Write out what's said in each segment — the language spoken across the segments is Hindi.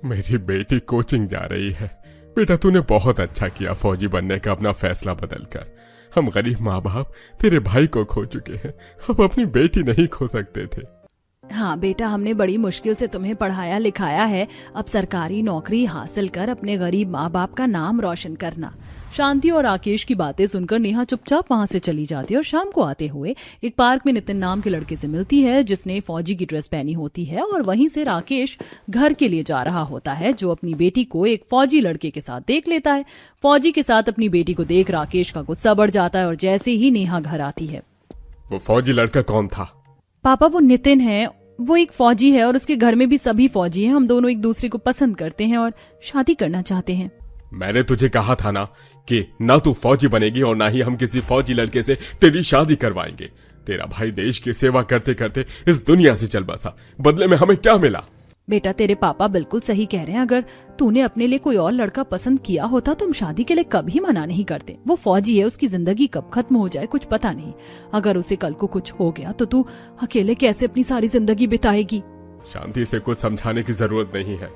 मेरी बेटी कोचिंग जा रही है। बेटा तूने बहुत अच्छा किया फौजी बनने का अपना फैसला बदलकर। हम गरीब माँ बाप तेरे भाई को खो चुके हैं, अब अपनी बेटी नहीं खो सकते थे। हाँ बेटा, हमने बड़ी मुश्किल से तुम्हें पढ़ाया लिखाया है, अब सरकारी नौकरी हासिल कर अपने गरीब माँ बाप का नाम रोशन करना। शांति और राकेश की बातें सुनकर नेहा चुपचाप वहाँ से चली जाती है और शाम को आते हुए एक पार्क में नितिन नाम के लड़के से मिलती है जिसने फौजी की ड्रेस पहनी होती है। और वहीं से राकेश घर के लिए जा रहा होता है, जो अपनी बेटी को एक फौजी लड़के के साथ देख लेता है। फौजी के साथ अपनी बेटी को देख राकेश का गुस्सा बढ़ जाता है और जैसे ही नेहा घर आती है। वो फौजी लड़का कौन था? पापा वो नितिन है, वो एक फौजी है और उसके घर में भी सभी फौजी हैं। हम दोनों एक दूसरे को पसंद करते हैं और शादी करना चाहते हैं। मैंने तुझे कहा था ना कि ना तू फौजी बनेगी और ना ही हम किसी फौजी लड़के से तेरी शादी करवाएंगे। तेरा भाई देश की सेवा करते करते इस दुनिया से चल बसा, बदले में हमें क्या मिला? बेटा तेरे पापा बिल्कुल सही कह रहे हैं। अगर तूने अपने लिए कोई और लड़का पसंद किया होता तो हम शादी के लिए कभी मना नहीं करते। वो फौजी है, उसकी जिंदगी कब खत्म हो जाए कुछ पता नहीं। अगर उसे कल को कुछ हो गया तो तू अकेले कैसे अपनी सारी जिंदगी बिताएगी? शांति से कुछ समझाने की जरूरत नहीं है,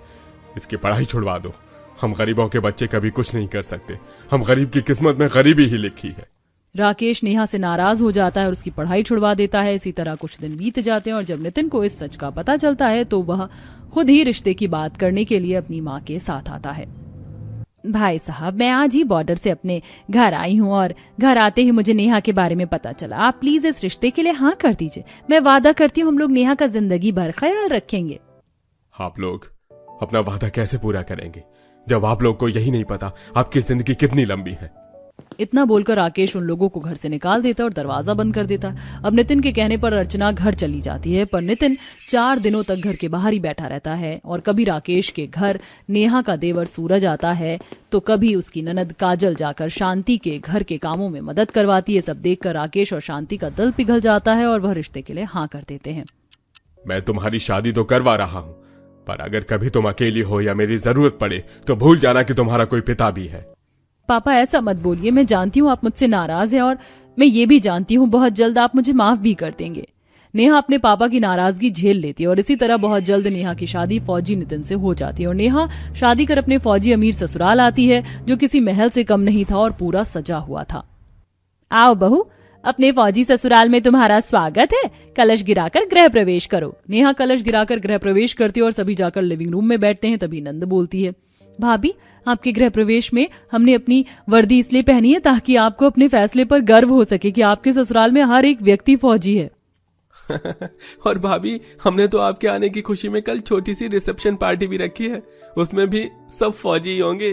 इसकी पढ़ाई छुड़वा दो। हम गरीबों के बच्चे कभी कुछ नहीं कर सकते, हम गरीब की किस्मत में गरीबी ही लिखी है। राकेश नेहा से नाराज हो जाता है और उसकी पढ़ाई छुड़वा देता है। इसी तरह कुछ दिन बीत जाते हैं और जब नितिन को इस सच का पता चलता है तो वह खुद ही रिश्ते की बात करने के लिए अपनी माँ के साथ आता है। भाई साहब, मैं आज ही बॉर्डर से अपने घर आई हूँ और घर आते ही मुझे नेहा के बारे में पता चला। आप प्लीज इस रिश्ते के लिए हाँ कर दीजिए। मैं वादा करती हूँ हम लोग नेहा का जिंदगी भर ख्याल रखेंगे। आप लोग अपना वादा कैसे पूरा करेंगे जब आप लोग को यही नहीं पता आपकी जिंदगी कितनी लंबी है? इतना बोलकर राकेश उन लोगों को घर से निकाल देता और दरवाजा बंद कर देता। अब नितिन के कहने पर अर्चना घर चली जाती है, पर नितिन 4 दिनों तक घर के बाहर ही बैठा रहता है। और कभी राकेश के घर नेहा का देवर सूरज आता है तो कभी उसकी ननद काजल जाकर शांति के घर के कामों में मदद करवाती है। सब देखकर राकेश और शांति का दिल पिघल जाता है और वह रिश्ते के लिए हाँ कर देते हैं। मैं तुम्हारी शादी तो करवा रहा हूँ, पर अगर कभी तुम अकेली हो या मेरी जरूरत पड़े तो भूल जाना कि तुम्हारा कोई पिता भी है। पापा ऐसा मत बोलिए, मैं जानती हूँ आप मुझसे नाराज हैं और मैं ये भी जानती हूँ बहुत जल्द आप मुझे माफ भी कर देंगे। नेहा अपने पापा की नाराजगी झेल लेती है और इसी तरह बहुत जल्द नेहा की शादी फौजी नितिन से हो जाती है और नेहा शादी कर अपने फौजी अमीर ससुराल आती है, जो किसी महल से कम नहीं था और पूरा सजा हुआ था। आओ बहू, अपने फौजी ससुराल में तुम्हारा स्वागत है, कलश गिराकर गृह प्रवेश करो। नेहा कलश गिराकर गृह प्रवेश करती है और सभी जाकर लिविंग रूम में बैठते हैं। तभी नंद बोलती है, भाभी आपके गृह प्रवेश में हमने अपनी वर्दी इसलिए पहनी है ताकि आपको अपने फैसले पर गर्व हो सके कि आपके ससुराल में हर एक व्यक्ति फौजी है। और भाभी, हमने तो आपके आने की खुशी में कल छोटी सी रिसेप्शन पार्टी भी रखी है, उसमें भी सब फौजी होंगे।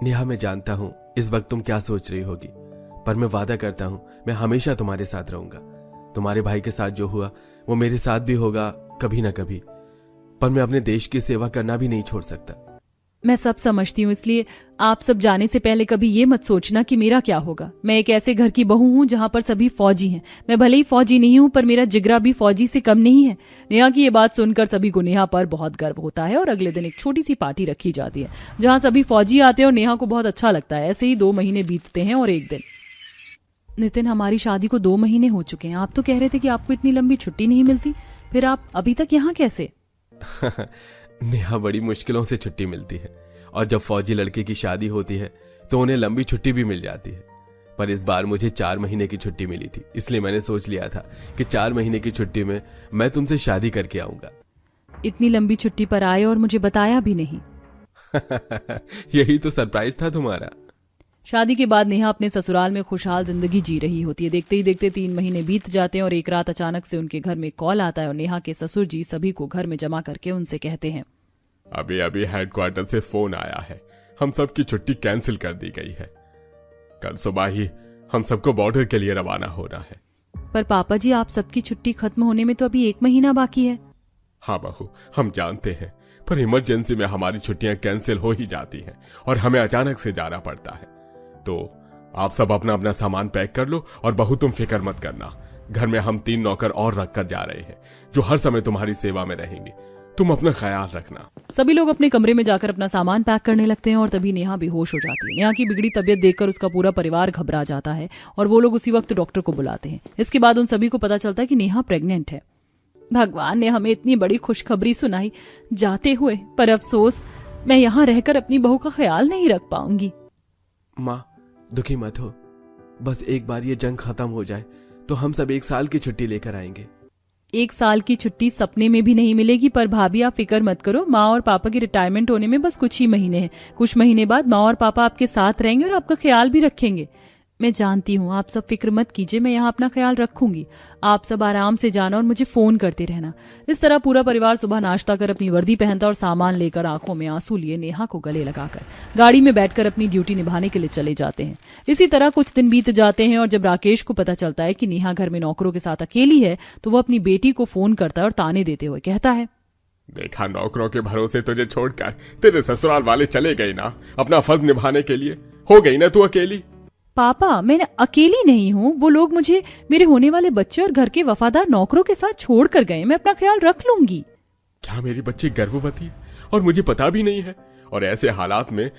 नेहा, मैं जानता हूँ इस वक्त तुम क्या सोच रही होगी, पर मैं वादा करता हूँ मैं हमेशा तुम्हारे साथ रहूंगा। तुम्हारे भाई के साथ जो हुआ वो मेरे साथ भी होगा कभी ना कभी, पर मैं अपने देश की सेवा करना भी नहीं छोड़ सकता। मैं सब समझती हूँ, इसलिए आप सब जाने से पहले कभी ये मत सोचना कि मेरा क्या होगा। मैं एक ऐसे घर की बहू हूँ जहाँ पर सभी फौजी हैं। मैं भले ही फौजी नहीं हूँ पर मेरा जिगरा भी फौजी से कम नहीं है। नेहा की ये बात सुनकर सभी को नेहा पर बहुत गर्व होता है और अगले दिन एक छोटी सी पार्टी रखी जाती है जहाँ सभी फौजी आते हैं और नेहा को बहुत अच्छा लगता है। ऐसे ही 2 महीने बीतते हैं और एक दिन, नितिन हमारी शादी को 2 महीने हो चुके हैं। आप तो कह रहे थे कि आपको इतनी लंबी छुट्टी नहीं मिलती, फिर आप अभी तक यहाँ कैसे? नेहा, बड़ी मुश्किलों से छुट्टी मिलती है और जब फौजी लड़के की शादी होती है तो उन्हें लंबी छुट्टी भी मिल जाती है। पर इस बार मुझे 4 महीने की छुट्टी मिली थी, इसलिए मैंने सोच लिया था कि 4 महीने की छुट्टी में मैं तुमसे शादी करके आऊंगा। इतनी लंबी छुट्टी पर आए और मुझे बताया भी नहीं। यही तो सरप्राइज था तुम्हारा। शादी के बाद नेहा अपने ससुराल में खुशहाल जिंदगी जी रही होती है। देखते ही देखते 3 महीने बीत जाते हैं और एक रात अचानक से उनके घर में कॉल आता है और नेहा के ससुर जी सभी को घर में जमा करके उनसे कहते हैं, अभी अभी हेडक्वार्टर से फोन आया है, हम सबकी छुट्टी कैंसिल कर दी गई है। कल सुबह ही हम सबको बॉर्डर के लिए रवाना होना है। पर पापा जी, आप सबकी छुट्टी खत्म होने में तो अभी 1 महीना बाकी है। हाँ बहू, हम जानते हैं, पर इमरजेंसी में हमारी छुट्टियां कैंसिल हो ही जाती हैं और हमें अचानक से जाना पड़ता है। तो आप सब अपना अपना सामान पैक कर लो और बहू तुम फिक्र मत करना, घर में हम 3 नौकर और रखकर जा रहे हैं जो हर समय तुम्हारी सेवा में रहेंगे। तुम अपना ख्याल रखना। सभी लोग अपने कमरे में जाकर अपना सामान पैक करने लगते हैं और तभी नेहा बेहोश हो जाती है। नेहा की बिगड़ी तबीयत देखकर उसका पूरा परिवार घबरा जाता है और वो लोग उसी वक्त डॉक्टर को बुलाते हैं। इसके बाद उन सभी को पता चलता है कि नेहा प्रेग्नेंट है। भगवान ने हमें इतनी बड़ी खुशखबरी सुनाई जाते हुए, पर अफसोस मैं यहाँ रहकर अपनी बहू का ख्याल नहीं रख पाऊंगी। माँ दुखी मत हो, बस एक बार ये जंग खत्म हो जाए तो हम सब 1 साल की छुट्टी लेकर आएंगे। 1 साल की छुट्टी सपने में भी नहीं मिलेगी। पर भाभी आप फिक्र मत करो, माँ और पापा की रिटायरमेंट होने में बस कुछ ही महीने हैं। कुछ महीने बाद माँ और पापा आपके साथ रहेंगे और आपका ख्याल भी रखेंगे। मैं जानती हूँ, आप सब फिक्र मत कीजिए, मैं यहाँ अपना ख्याल रखूंगी। आप सब आराम से जाना और मुझे फोन करते रहना। इस तरह पूरा परिवार सुबह नाश्ता कर अपनी वर्दी पहनता और सामान लेकर आंखों में आंसू लिए नेहा को गले लगाकर गाड़ी में बैठकर अपनी ड्यूटी निभाने के लिए चले जाते हैं। इसी तरह कुछ दिन बीत जाते हैं और जब राकेश को पता चलता है कि नेहा घर में नौकरों के साथ अकेली है तो वो अपनी बेटी को फोन करता है और ताने देते हुए कहता है, देखा, नौकरों के भरोसे तुझे छोड़कर तेरे ससुराल वाले चले गए ना, अपना फर्ज निभाने के लिए। हो गई ना तू अकेली। पापा मैं अकेली नहीं हूँ, वो लोग मुझे मेरे होने वाले बच्चे और घर के वफादार नौकरों के साथ छोड़ कर गए। मैं अपना ख्याल रख लूंगी। क्या मेरी बच्ची गर्भवती है और मुझे पता भी नहीं है? और ऐसे हालात में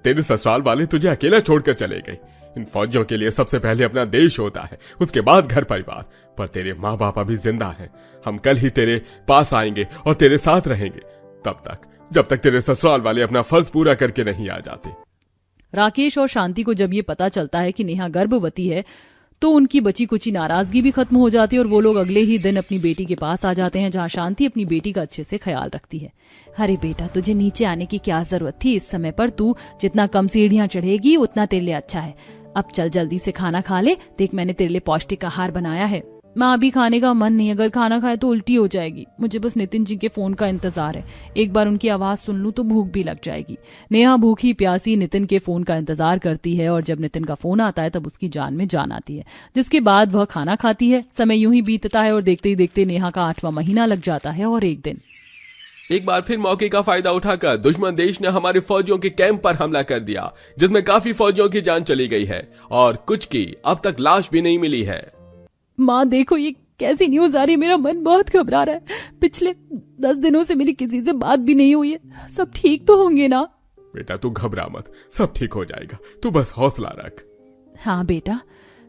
तेरे ससुराल वाले तुझे अकेला छोड़कर चले गए। इन फौजियों के लिए सबसे पहले अपना देश होता है, उसके बाद घर परिवार। पर तेरे माँ बाप अभी जिंदा हैं। हम कल ही तेरे पास आएंगे और तेरे साथ रहेंगे, तब तक जब तक तेरे ससुराल वाले अपना फर्ज पूरा करके नहीं आ जाते। राकेश और शांति को जब ये पता चलता है कि नेहा गर्भवती है तो उनकी बची कुची नाराजगी भी खत्म हो जाती है और वो लोग अगले ही दिन अपनी बेटी के पास आ जाते हैं, जहां शांति अपनी बेटी का अच्छे से ख्याल रखती है। अरे बेटा, तुझे नीचे आने की क्या जरूरत थी इस समय पर? तू जितना कम सीढ़ियां चढ़ेगी उतना तेरे लिए अच्छा है। अब चल जल्दी से खाना खा ले, देख मैंने तेरे लिए पौष्टिक आहार बनाया है। माँ अभी खाने का मन नहीं, अगर खाना खाए तो उल्टी हो जाएगी। मुझे बस नितिन जी के फोन का इंतजार है, एक बार उनकी आवाज सुन लूं तो भूख भी लग जाएगी। नेहा भूखी प्यासी नितिन के फोन का इंतजार करती है और जब नितिन का फोन आता है तब उसकी जान में जान आती है, जिसके बाद वह खाना खाती है। समय यूं ही बीतता है और देखते ही देखते नेहा का 8वां महीना लग जाता है। और एक दिन एक बार फिर मौके का फायदा उठाकर दुश्मन देश ने हमारे फौजियों के कैंप पर हमला कर दिया, जिसमें काफी फौजियों की जान चली गई है और कुछ की अब तक लाश भी नहीं मिली है। माँ देखो, ये कैसी न्यूज आ रही है, मेरा मन बहुत घबरा रहा है। पिछले 10 दिनों से मेरी किसी से बात भी नहीं हुई है। सब ठीक तो होंगे ना? बेटा तू घबरा मत, सब ठीक हो जाएगा, तू बस हौसला रख। हाँ बेटा,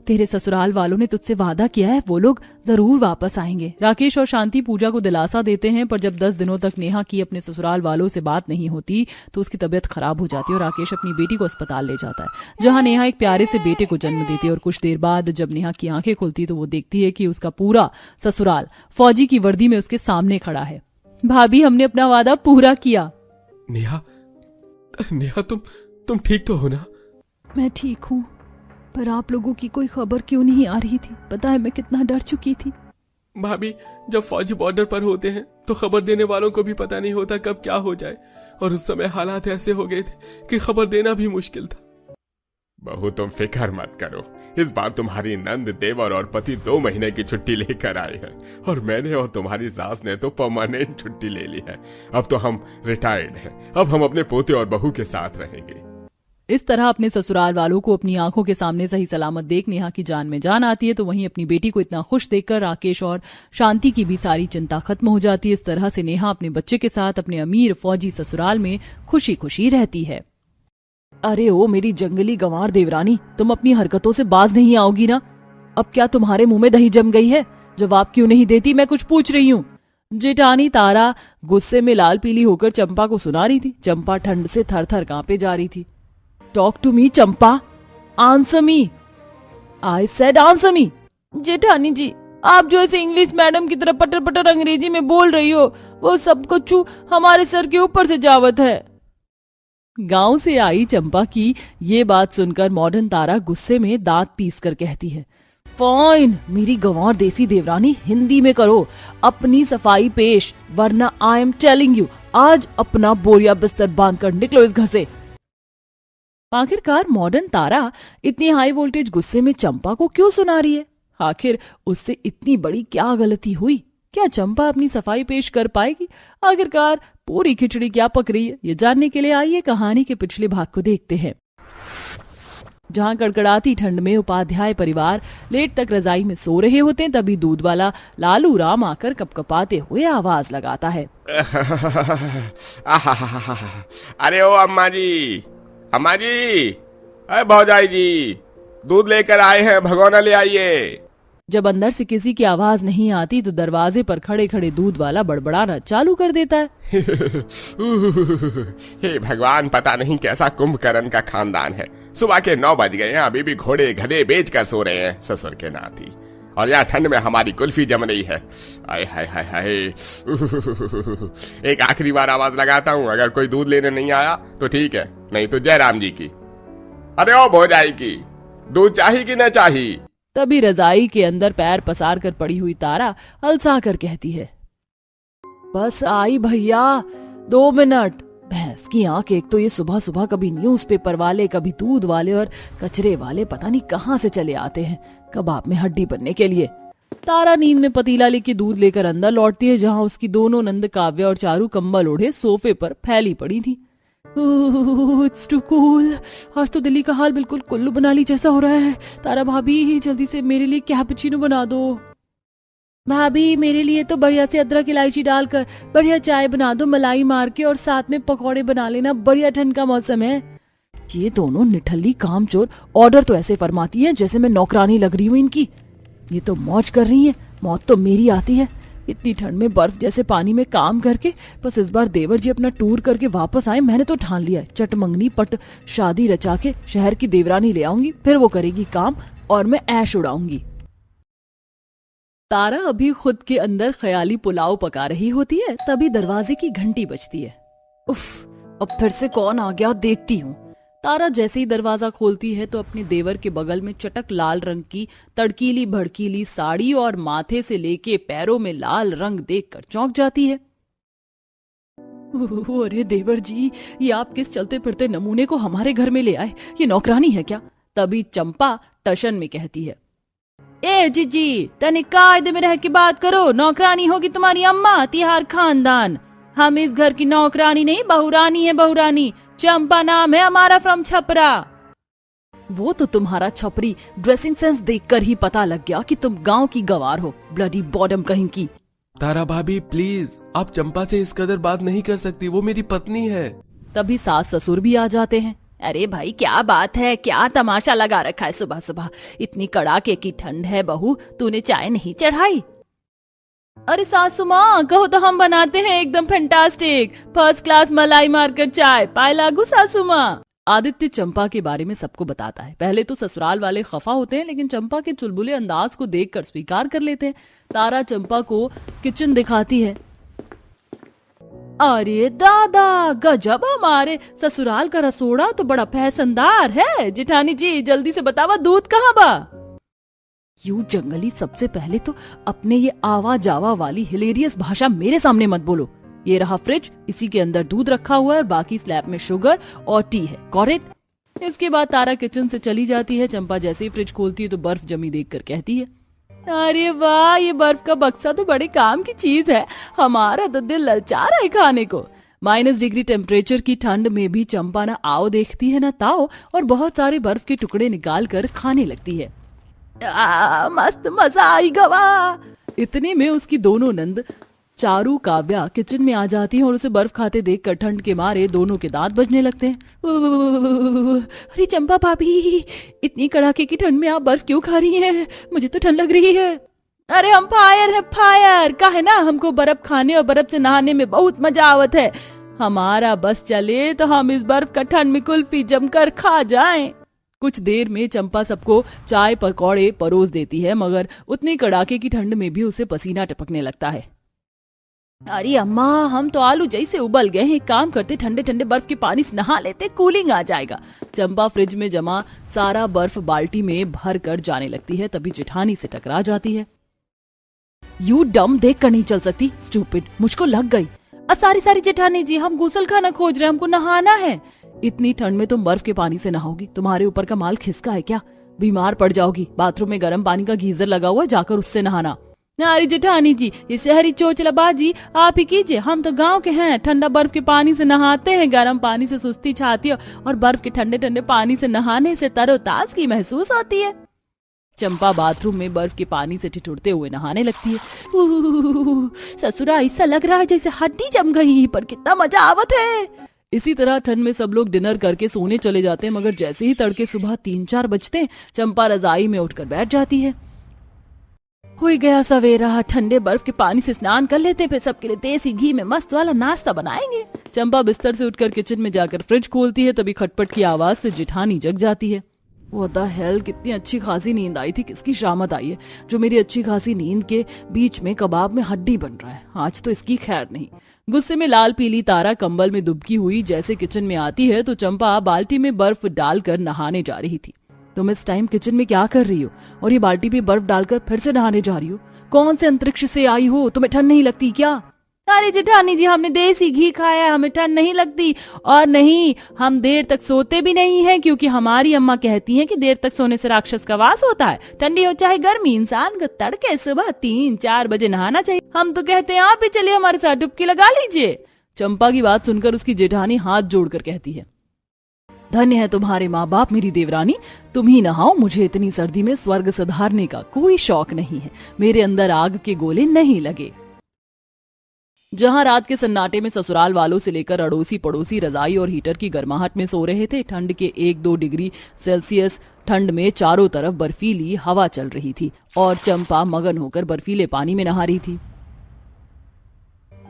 तेरे ससुराल वालों ने तुझसे वादा किया है, वो लोग जरूर वापस आएंगे। राकेश और शांति पूजा को दिलासा देते हैं, पर जब 10 दिनों तक नेहा की अपने ससुराल वालों से बात नहीं होती तो उसकी तबीयत खराब हो जाती है और राकेश अपनी बेटी को अस्पताल ले जाता है, जहां नेहा एक प्यारे से बेटे को जन्म देती है। और कुछ देर बाद जब नेहा की आंखें खुलती तो वो देखती है कि उसका पूरा ससुराल फौजी की वर्दी में उसके सामने खड़ा है। भाभी, हमने अपना वादा पूरा किया। नेहा, नेहा तुम ठीक तो हो ना? मैं ठीक हूँ, पर आप लोगों की कोई खबर क्यों नहीं आ रही थी? पता है मैं कितना डर चुकी थी। भाभी, जब फौजी बॉर्डर पर होते हैं तो खबर देने वालों को भी पता नहीं होता कब क्या हो जाए, और उस समय हालात ऐसे हो गए थे कि खबर देना भी मुश्किल था। बहू तुम फिक्र मत करो, इस बार तुम्हारी नंद, देवर और पति 2 महीने की छुट्टी लेकर आए हैं और मैंने और तुम्हारी सास ने तो परमानेंट छुट्टी ले ली है। अब तो हम रिटायर्ड हैं, अब हम अपने पोते और बहू के साथ रहेंगे। इस तरह अपने ससुराल वालों को अपनी आंखों के सामने सही सलामत देख नेहा की जान में जान आती है, तो वहीं अपनी बेटी को इतना खुश देखकर राकेश और शांति की भी सारी चिंता खत्म हो जाती है। इस तरह से नेहा अपने बच्चे के साथ अपने अमीर फौजी ससुराल में खुशी खुशी रहती है। अरे ओ मेरी जंगली गंवार देवरानी, तुम अपनी हरकतों से बाज नहीं आओगी ना? अब क्या तुम्हारे मुंह में दही जम गई है? जवाब क्यों नहीं देती? मैं कुछ पूछ रही हूँ। जेठानी तारा गुस्से में लाल पीली होकर चंपा को सुना रही थी। चंपा ठंड से थर थर कांपे जा रही थी। Talk to me Champa, answer me, I said answer me. जेठानी जी, आप जो ऐसे इंग्लिश मैडम की तरह पटर पटर अंग्रेजी में बोल रही हो, वो सब कुछ हमारे सर के ऊपर से जावत है। गांव से आई चंपा की ये बात सुनकर मॉडर्न तारा गुस्से में दांत पीस कर कहती है, फाइन मेरी गंवार देसी देवरानी, हिंदी में करो अपनी सफाई पेश, वरना आई एम टेलिंग यू आज अपना बोरिया बिस्तर बांध कर निकलो इस घर से। आखिरकार मॉडर्न तारा इतनी हाई वोल्टेज गुस्से में चंपा को क्यों सुना रही है? आखिर उससे इतनी बड़ी क्या गलती हुई? क्या चंपा अपनी सफाई पेश कर पाएगी? आखिरकार पूरी खिचड़ी क्या पक रही है, ये जानने के लिए आइए कहानी के पिछले भाग को देखते हैं। जहां कड़कड़ाती ठंड में उपाध्याय परिवार लेट तक रजाई में सो रहे होते हैं, तभी दूध वाला लालू राम आकर कपकपाते हुए आवाज लगाता है, अरे ओ अम्मा जी, अम्मा जी, अरे भौजाई जी, दूध लेकर आए हैं, भगोना ले आइए। जब अंदर से किसी की आवाज नहीं आती तो दरवाजे पर खड़े खड़े दूध वाला बड़बड़ाना चालू कर देता है। हे भगवान, पता नहीं कैसा कुंभकर्ण का खानदान है। सुबह के 9 बज गए हैं, अभी भी घोड़े गधे बेच कर सो रहे हैं ससुर के नाती, और यहाँ ठंड में हमारी कुल्फी जम रही है। आय हाय हाय हाय। एक आखिरी बार आवाज लगाता हूँ, अगर कोई दूध लेने नहीं आया तो ठीक है, नहीं तो जय राम जी की। अरे ओ भौजाई की, दूध चाहिए कि न चाहिए? तभी रजाई के अंदर पैर पसार कर पड़ी हुई तारा अलसा कर कहती है, बस आई भैया, 2 मिनट। भैंस की आंख, एक तो ये सुबह सुबह कभी न्यूज़पेपर वाले, कभी दूध वाले और कचरे वाले पता नहीं कहाँ से चले आते हैं कबाब में हड्डी बनने के लिए। तारा नींद में पतीला लेके दूध लेकर अंदर लौटती है, जहाँ उसकी दोनों नंद काव्य और चारू कंबल ओढ़े सोफे पर फैली पड़ी थी। It's too cool. आज तो दिल्ली का हाल बिल्कुल कुल्लू मनाली जैसा हो रहा है। तारा भाभी, जल्दी से मेरे लिए कैपुचिनो बना दो। भाभी, मेरे लिए तो बढ़िया से अदरक इलायची डालकर बढ़िया चाय बना दो, मलाई मार के, और साथ में पकौड़े बना लेना, बढ़िया ठंड का मौसम है। ये दोनों निठल्ली कामचोर ऑर्डर तो ऐसे फरमाती हैं जैसे मैं नौकरानी लग रही हूँ इनकी। ये तो मौज कर रही है, मौत तो मेरी आती है। इतनी ठंड में बर्फ जैसे पानी में काम करके बस इस बार देवर जी अपना टूर करके वापस आए। मैंने तो ठान लिया है, चट मंगनी पट शादी रचा के शहर की देवरानी ले आऊंगी, फिर वो करेगी काम और मैं ऐश उड़ाऊंगी। तारा अभी खुद के अंदर ख्याली पुलाव पका रही होती है, तभी दरवाजे की घंटी बजती है। उफ, अब फिर से कौन आ गया देखती हूँ। तारा जैसे ही दरवाजा खोलती है तो अपने देवर के बगल में चटक लाल रंग की तड़कीली भड़कीली साड़ी और माथे से लेके पैरों में लाल रंग देखकर चौंक जाती है। अरे देवर जी, ये आप किस चलते फिरते नमूने को हमारे घर में ले आए? ये नौकरानी है क्या? तभी चंपा टशन में कहती है, ए जीजी, तनिक कायदे में रह के बात करो। नौकरानी होगी तुम्हारी अम्मा, तिहार खानदान। हम इस घर की नौकरानी नहीं, बहुरानी है, बहुरानी। चंपा नाम है हमारा, फ्रॉम छपरा। वो तो तुम्हारा छपरी ड्रेसिंग सेंस देखकर ही पता लग गया कि तुम गांव की गवार हो, ब्लडी बॉडम कहीं की। तारा भाभी प्लीज, आप चंपा से इस कदर बात नहीं कर सकती, वो मेरी पत्नी है। तभी सास ससुर भी आ जाते हैं। अरे भाई, क्या बात है, क्या तमाशा लगा रखा है सुबह सुबह? इतनी कड़ाके की ठंड है बहू, तूने चाय नहीं चढ़ाई? अरे सासू माँ, कहो तो हम बनाते हैं एकदम फैंटास्टिक, फर्स्ट क्लास मलाई मारकर चाय। पाए लागू सासू माँ। आदित्य चंपा के बारे में सबको बताता है। पहले तो ससुराल वाले खफा होते हैं, लेकिन चंपा के चुलबुले अंदाज को देखकर स्वीकार कर लेते हैं। तारा चंपा को किचन दिखाती है। अरे दादा, गजब, हमारे ससुराल का रसोड़ा तो बड़ा फैशनदार है। जेठानी जी, जल्दी से बतावा दूध कहाँ बा? यू जंगली, सबसे पहले तो अपने ये आवा जावा वाली हिलेरियस भाषा मेरे सामने मत बोलो। ये रहा फ्रिज, इसी के अंदर दूध रखा हुआ है, बाकी स्लैब में शुगर और टी है, करेक्ट? इसके बाद तारा किचन से चली जाती है। चंपा जैसे ही फ्रिज खोलती है तो बर्फ जमी देखकर कहती है, अरे वाह, ये बर्फ का बक्सा तो बड़े काम की चीज है। हमारा तो दिल ललचा रहा है खाने को। -डिग्री टेम्परेचर की ठंड में भी चंपा ना आओ देखती है ना ताओ, और बहुत सारे बर्फ के टुकड़े निकाल कर खाने लगती है। मस्त मजा आई गवा। इतने में उसकी दोनों नंद चारू काव्या किचन में आ जाती है और उसे बर्फ खाते देखकर ठंड के मारे दोनों के दांत बजने लगते हैं। अरे चंपा भाभी, इतनी कड़ाके की ठंड में आप बर्फ क्यों खा रही हैं? मुझे तो ठंड लग रही है। अरे हम फायर है, फायर का है ना, हमको बर्फ खाने और बर्फ से नहाने में बहुत मजा आवत है। हमारा बस चले तो हम इस बर्फ का ठंड में कुल्फी जमकर खा जाएं। कुछ देर में चंपा सबको चाय पकौड़े परोस देती है, मगर उतनी कड़ाके की ठंड में भी उसे पसीना टपकने लगता है। अरे अम्मा, हम तो आलू जैसे उबल गए हैं। काम करते, ठंडे ठंडे बर्फ के पानी से नहा लेते, कूलिंग आ जाएगा। चंपा फ्रिज में जमा सारा बर्फ बाल्टी में भर कर जाने लगती है। तभी जेठानी से टकरा जाती है। यू डम, देख कर नहीं चल सकती, स्टूपिड, मुझको लग गई। सारी जेठानी जी, हम गुसल खाना खोज रहे हैं, हमको नहाना है। इतनी ठंड में तुम बर्फ के पानी से नहाओगी? तुम्हारे ऊपर का माल खिसका है क्या? बीमार पड़ जाओगी। बाथरूम में गर्म पानी का गीजर लगा हुआ, जाकर उससे नहाना। अरे जेठानी जी, ये शहरी चोचलाबाजी आप ही कीजिए, हम तो गांव के हैं। ठंडा बर्फ के पानी से नहाते हैं, गर्म पानी से सुस्ती छाती है, और बर्फ के ठंडे ठंडे पानी से नहाने से तरोताजगी महसूस होती है। चंपा बाथरूम में बर्फ के पानी से ठिठुरते हुए नहाने लगती है। ससुरा, ऐसा लग रहा है जैसे हड्डी जम गई, पर कितना मजा आवत है। इसी तरह ठंड में सब लोग डिनर करके सोने चले जाते हैं, मगर जैसे ही तड़के सुबह 3-4 बजते चंपा रजाई में उठकर बैठ जाती है। हो गया सवेरा, ठंडे बर्फ के पानी से स्नान कर लेते, फिर सबके लिए देसी घी में मस्त वाला नाश्ता बनाएंगे। चंपा बिस्तर से उठकर किचन में जाकर फ्रिज खोलती है, तभी खटपट की आवाज से जेठानी जग जाती है। व्हाट द हेल, कितनी अच्छी खासी नींद आई थी, किसकी शामत आई है जो मेरी अच्छी खासी नींद के बीच में कबाब में हड्डी बन रहा है। आज तो इसकी खैर नहीं। गुस्से में लाल पीली तारा कंबल में दुबकी हुई जैसे किचन में आती है तो चंपा बाल्टी में बर्फ डालकर नहाने जा रही थी। तुम इस टाइम किचन में क्या कर रही हो और ये बाल्टी पे बर्फ डालकर फिर से नहाने जा रही हो? कौन से अंतरिक्ष से आई हो? तुम्हें ठंड नहीं लगती क्या? अरे जेठानी जी, हमने देसी घी खाया, हमें ठंड नहीं लगती। और नहीं, हम देर तक सोते भी नहीं हैं क्योंकि हमारी अम्मा कहती हैं कि देर तक सोने से राक्षस का वास होता है। ठंडी हो चाहे गर्मी, इंसान को तड़के सुबह 3-4 बजे नहाना चाहिए। हम तो कहते हैं आप भी चलिए हमारे साथ डुबकी लगा लीजिए। चंपा की बात सुनकर उसकी जेठानी हाथ जोड़कर कहती है, धन्य है तुम्हारे माँ बाप मेरी देवरानी, तुम ही नहाओ। मुझे इतनी सर्दी में स्वर्ग सुधारने का कोई शौक नहीं है, मेरे अंदर आग के गोले नहीं लगे। जहां रात के सन्नाटे में ससुराल वालों से लेकर अड़ोसी पड़ोसी रजाई और हीटर की गर्माहट में सो रहे थे। ठंड के 1-2 डिग्री सेल्सियस ठंड में चारों तरफ बर्फीली हवा चल रही थी और चंपा मगन होकर बर्फीले पानी में नहा रही थी।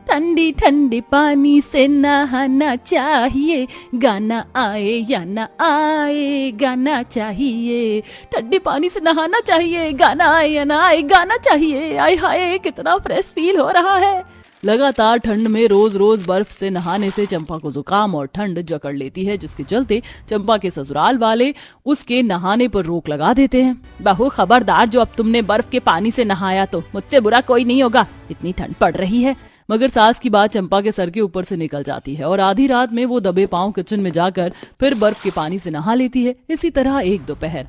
ठंडी ठंडी पानी से नहाना चाहिए, गाना आए या ना आए गाना चाहिए। ठंडी पानी से नहाना चाहिए, गाना आए या ना आए गाना चाहिए। आय हाय, कितना फ्रेश फील हो रहा है। लगातार ठंड में रोज रोज बर्फ से नहाने से चंपा को जुकाम और ठंड जकड़ लेती है, जिसके चलते चंपा के ससुराल वाले उसके नहाने पर रोक लगा देते हैं। बहू खबरदार, जो अब तुमने बर्फ के पानी से नहाया तो मुझसे बुरा कोई नहीं होगा, इतनी ठंड पड़ रही है। मगर सास की बात चंपा के सर के ऊपर से निकल जाती है और आधी रात में वो दबे पांव किचन में जाकर फिर बर्फ के पानी से नहा लेती है। इसी तरह एक दोपहर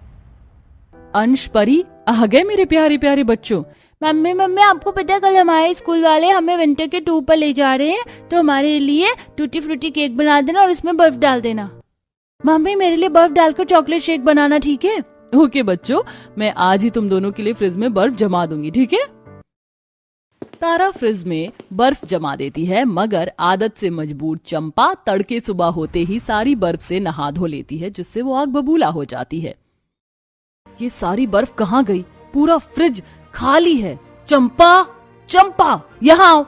अंश परी आ गए मेरे प्यारे प्यारे बच्चों। मम्मी मम्मी, आपको पता है कल हमारे स्कूल वाले हमें विंटर के टूर पर ले जा रहे हैं, तो हमारे लिए टूटी फ्रूटी केक बना देना और उसमें बर्फ डाल देना। मम्मी, मेरे लिए बर्फ डालकर चॉकलेट शेक बनाना, ठीक है? ओके बच्चों, मैं आज ही तुम दोनों के लिए फ्रिज में बर्फ जमा दूंगी, ठीक है? तारा फ्रिज में बर्फ जमा देती है, मगर आदत से मजबूर चंपा तड़के सुबह होते ही सारी बर्फ से नहा धो लेती है, जिससे वो आग बबूला हो जाती है। ये सारी बर्फ कहाँ गई? पूरा फ्रिज खाली है। चंपा, चंपा, यहाँ आओ।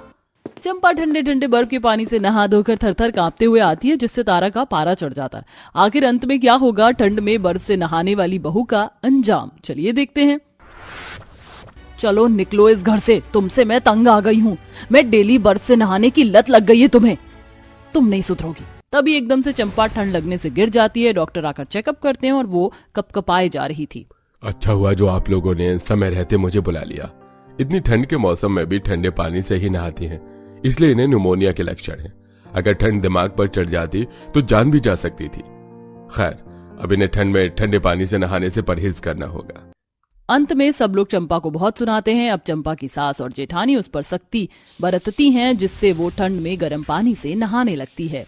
चंपा ठंडे ठंडे बर्फ के पानी से नहा धोकर थरथर कांपते हुए आती है, जिससे तारा का पारा चढ़ जाता है। आखिर अंत में क्या होगा ठंड में बर्फ से नहाने वाली बहू का अंजाम, चलिए देखते हैं। चलो निकलो इस घर से, तुमसे मैं तंग आ गई हूँ। मैं डेली बर्फ से नहाने की लत लग गई है तुम्हें, तुम नहीं सुधरोगी। तभी एकदम से चंपा ठंड लगने से गिर जाती है। डॉक्टर आकर चेकअप करते हैं और वो कपकपाए जा रही थी। अच्छा हुआ जो आप लोगों ने समय रहते मुझे बुला लिया। इतनी ठंड के मौसम में भी ठंडे पानी से ही नहाती हैं, इसलिए इन्हें न्यूमोनिया के लक्षण हैं। अगर ठंड दिमाग पर चढ़ जाती तो जान भी जा सकती थी। खैर, अब इन्हें ठंड में ठंडे पानी से नहाने से परहेज करना होगा। अंत में सब लोग चंपा को बहुत सुनाते हैं। अब चंपा की सास और जेठानी उस पर सख्ती बरतती हैं, जिससे वो ठंड में गर्म पानी से नहाने लगती है।